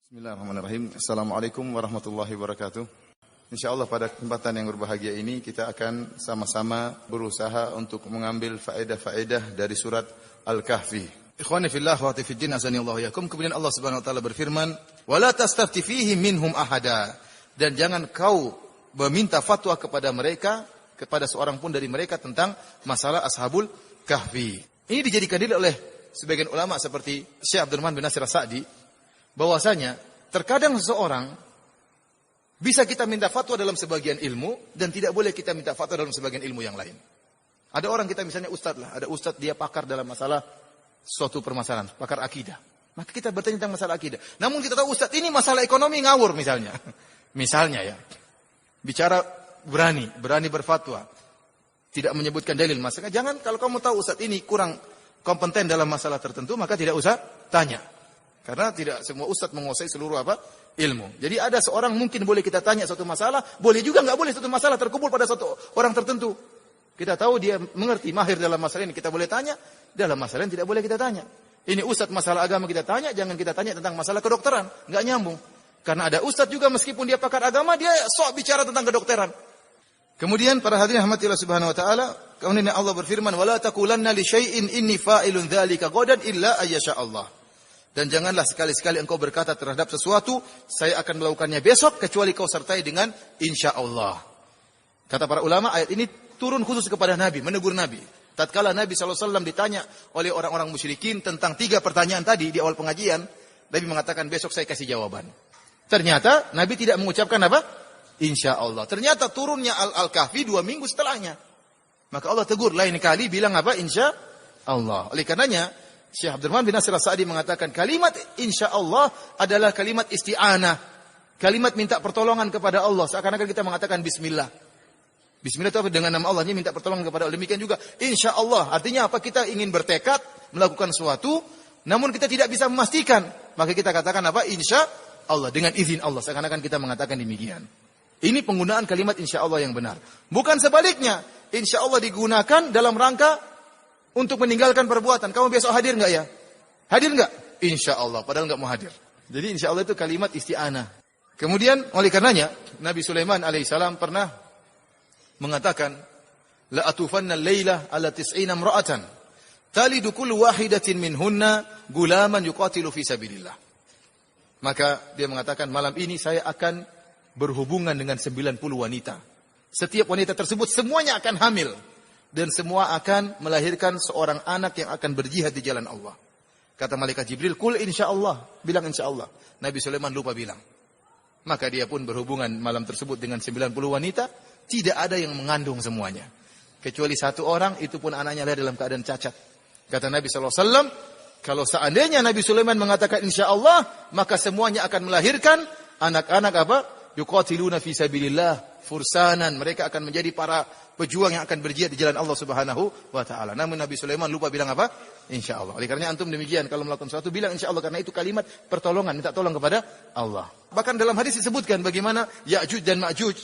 Bismillahirrahmanirrahim. Assalamualaikum warahmatullahi wabarakatuh. InsyaAllah pada kesempatan yang berbahagia ini kita akan sama-sama berusaha untuk mengambil faedah-faedah dari surat Al-Kahfi. Ikhwani fillah wa fiddin azanillahu yakum. Kemudian Allah Subhanahu wa taala berfirman, "Wala tastafti fihi minhum ahada." Dan jangan kau meminta fatwa kepada mereka, kepada seorang pun dari mereka tentang masalah Ashabul Kahfi. Ini dijadikan dalil oleh sebagian ulama seperti Syekh Abdurrahman bin Nasir As-Sa'di, bahwasanya terkadang seseorang bisa kita minta fatwa dalam sebagian ilmu dan tidak boleh kita minta fatwa dalam sebagian ilmu yang lain. Ada orang kita misalnya ustadz lah, ada ustadz dia pakar dalam masalah suatu permasalahan, pakar akidah. Maka kita bertanya tentang masalah akidah. Namun kita tahu ustadz ini masalah ekonomi ngawur misalnya. Misalnya ya. Bicara berani berfatwa. Tidak menyebutkan dalil. Maksudnya jangan kalau kamu tahu ustadz ini kurang kompeten dalam masalah tertentu, maka tidak usah tanya. Karena tidak semua ustadz menguasai seluruh ilmu. Jadi ada seorang mungkin boleh kita tanya suatu masalah, boleh juga nggak boleh suatu masalah terkumpul pada suatu orang tertentu. Kita tahu dia mengerti, mahir dalam masalah ini, kita boleh tanya. Dalam masalah ini tidak boleh kita tanya. Ini ustadz masalah agama kita tanya, jangan kita tanya tentang masalah kedokteran, nggak nyambung. Karena ada ustadz juga meskipun dia pakar agama, dia sok bicara tentang kedokteran. Kemudian para hadirin rahmatillah subhanahu wa taala, kemudian Allah berfirman, "Wala taqulanna li syai'in inni fa'ilun dzalika ghadan illa ayyasha Allah." Dan janganlah sekali-sekali engkau berkata terhadap sesuatu, saya akan melakukannya besok, kecuali kau sertai dengan insya Allah. Kata para ulama, ayat ini turun khusus kepada Nabi, menegur Nabi. Tatkala Nabi SAW ditanya oleh orang-orang musyrikin tentang 3 pertanyaan tadi di awal pengajian, Nabi mengatakan besok saya kasih jawaban. Ternyata Nabi tidak mengucapkan apa? Insya Allah. Ternyata turunnya Al-Kahfi 2 minggu setelahnya. Maka Allah tegur, lain kali bilang apa? Insya Allah. Oleh karenanya, Syekh Abdurrahman bin Nasir As-Sa'di mengatakan kalimat insya Allah adalah kalimat isti'anah. Kalimat minta pertolongan kepada Allah. Seakan-akan kita mengatakan bismillah. Bismillah itu apa? Dengan nama Allah. Ini minta pertolongan kepada Allah. Demikian juga insya Allah. Artinya apa? Kita ingin bertekad melakukan sesuatu, namun kita tidak bisa memastikan. Maka kita katakan apa? Insya Allah. Dengan izin Allah. Seakan-akan kita mengatakan demikian. Ini penggunaan kalimat insya Allah yang benar. Bukan sebaliknya. Insya Allah digunakan dalam rangka untuk meninggalkan perbuatan. Kamu besok hadir enggak ya? Hadir enggak? Insya Allah. Padahal enggak mau hadir. Jadi insya Allah itu kalimat isti'anah. Kemudian oleh karenanya Nabi Sulaiman alaihissalam pernah mengatakan, la atufanna al-laila ala 90 imra'atan talidu kullu wahidatin minhunna gulaman yuqatilu fi sabilillah. Maka dia mengatakan malam ini saya akan berhubungan dengan 90 wanita. Setiap wanita tersebut semuanya akan hamil. Dan semua akan melahirkan seorang anak yang akan berjihad di jalan Allah. Kata malaikat Jibril, kul insya Allah. Bilang insya Allah. Nabi Sulaiman lupa bilang. Maka dia pun berhubungan malam tersebut dengan 90 wanita. Tidak ada yang mengandung semuanya. Kecuali 1 orang, itu pun anaknya lahir dalam keadaan cacat. Kata Nabi SAW, kalau seandainya Nabi Sulaiman mengatakan insya Allah, maka semuanya akan melahirkan anak-anak apa? Yuqatiluna fi sabilillah, fursanan. Mereka akan menjadi para pejuang yang akan berjihad di jalan Allah Subhanahu wa taala. Namun Nabi Sulaiman lupa bilang apa? Insyaallah. Oleh karena antum demikian kalau melakukan sesuatu bilang insyaallah, karena itu kalimat pertolongan, minta tolong kepada Allah. Bahkan dalam hadis disebutkan bagaimana Ya'juj dan Ma'juj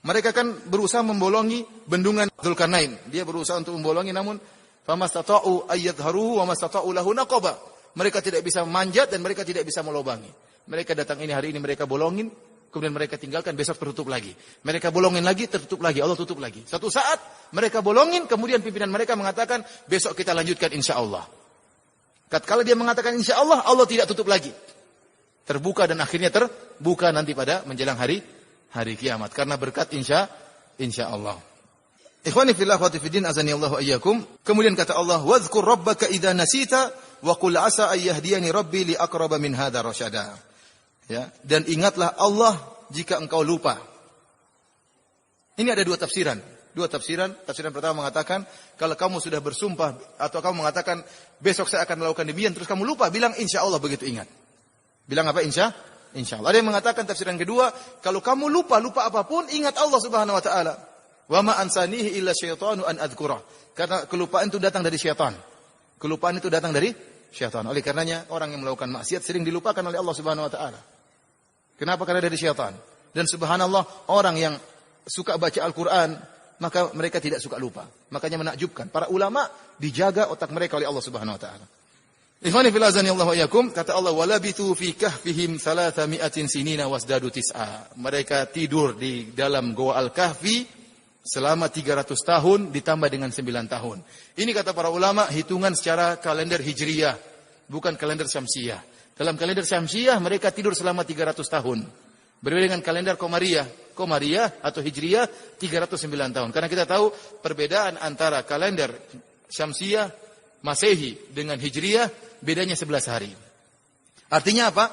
mereka kan berusaha membolongi bendungan Dzulkarnain. Dia berusaha untuk membolongi, namun famastata'u ayyadharuhu wa mastata'u lahu naqaba. Mereka tidak bisa memanjat dan mereka tidak bisa melobangi. Mereka datang ini hari ini mereka bolongin, kemudian mereka tinggalkan, besok tertutup lagi. Mereka bolongin lagi, tertutup lagi, Allah tutup lagi. Satu saat mereka bolongin, kemudian pimpinan mereka mengatakan, besok kita lanjutkan insya Allah. Tatkala dia mengatakan insya Allah, Allah tidak tutup lagi. Terbuka dan akhirnya terbuka nanti pada menjelang hari kiamat. Karena berkat insya Allah. Ikhwani fillah wa fiddin azanillahu ayyakum. Kemudian kata Allah, "Wadhkur rabbaka idza nasita wa qul asa ayyahdiyani rabbi li aqraba min hadza rasyada." Ya, dan ingatlah Allah jika engkau lupa. Ini ada 2 tafsiran. Tafsiran pertama mengatakan, kalau kamu sudah bersumpah atau kamu mengatakan besok saya akan melakukan demikian, terus kamu lupa, bilang insya Allah begitu ingat. Bilang apa? Insya Allah. Ada yang mengatakan tafsiran kedua, kalau kamu lupa apapun, ingat Allah Subhanahu wa taala. Wa ma ansanihi illa syaitanu an adzkurah. Karena kelupaan itu datang dari syaitan. Kelupaan itu datang dari syaitan. Oleh karenanya orang yang melakukan maksiat sering dilupakan oleh Allah Subhanahu wa taala. Kenapa? Karena dari syaitan. Dan subhanallah, orang yang suka baca Al-Quran, maka mereka tidak suka lupa. Makanya menakjubkan. Para ulama dijaga otak mereka oleh Allah Subhanahu wa ta'ala. Ikhwani fil azani Allah wa iyyakum, kata Allah walabitu fi kahfihim 300 sinina wasdadu tis'a. Mereka tidur di dalam Goa Al-Kahfi selama 300 tahun ditambah dengan 9 tahun. Ini kata para ulama hitungan secara kalender Hijriyah, bukan kalender Syamsiyah. Dalam kalender Syamsiyah mereka tidur selama 300 tahun. Berbeda dengan kalender Qamariyah atau Hijriyah 309 tahun. Karena kita tahu perbedaan antara kalender Syamsiyah Masehi dengan Hijriyah bedanya 11 hari. Artinya apa?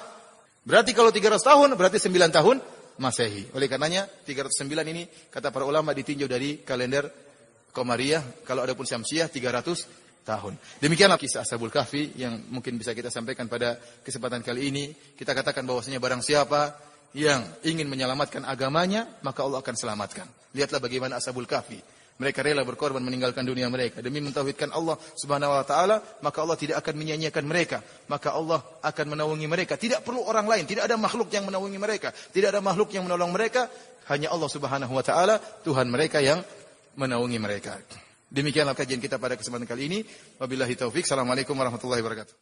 Berarti kalau 300 tahun berarti 9 tahun Masehi. Oleh karenanya 309 ini kata para ulama ditinjau dari kalender Qamariyah, kalau adapun Syamsiyah 300 tahun. Demikianlah kisah Ashabul Kahfi yang mungkin bisa kita sampaikan pada kesempatan kali ini. Kita katakan bahwasanya barang siapa yang ingin menyelamatkan agamanya, maka Allah akan selamatkan. Lihatlah bagaimana Ashabul Kahfi. Mereka rela berkorban meninggalkan dunia mereka demi mentauhidkan Allah Subhanahu wa taala, maka Allah tidak akan menyia-nyiakan mereka. Maka Allah akan menaungi mereka. Tidak perlu orang lain, tidak ada makhluk yang menaungi mereka, tidak ada makhluk yang menolong mereka, hanya Allah Subhanahu wa taala, Tuhan mereka yang menaungi mereka. Demikianlah kajian kita pada kesempatan kali ini. Wabillahi taufik. Assalamualaikum warahmatullahi wabarakatuh.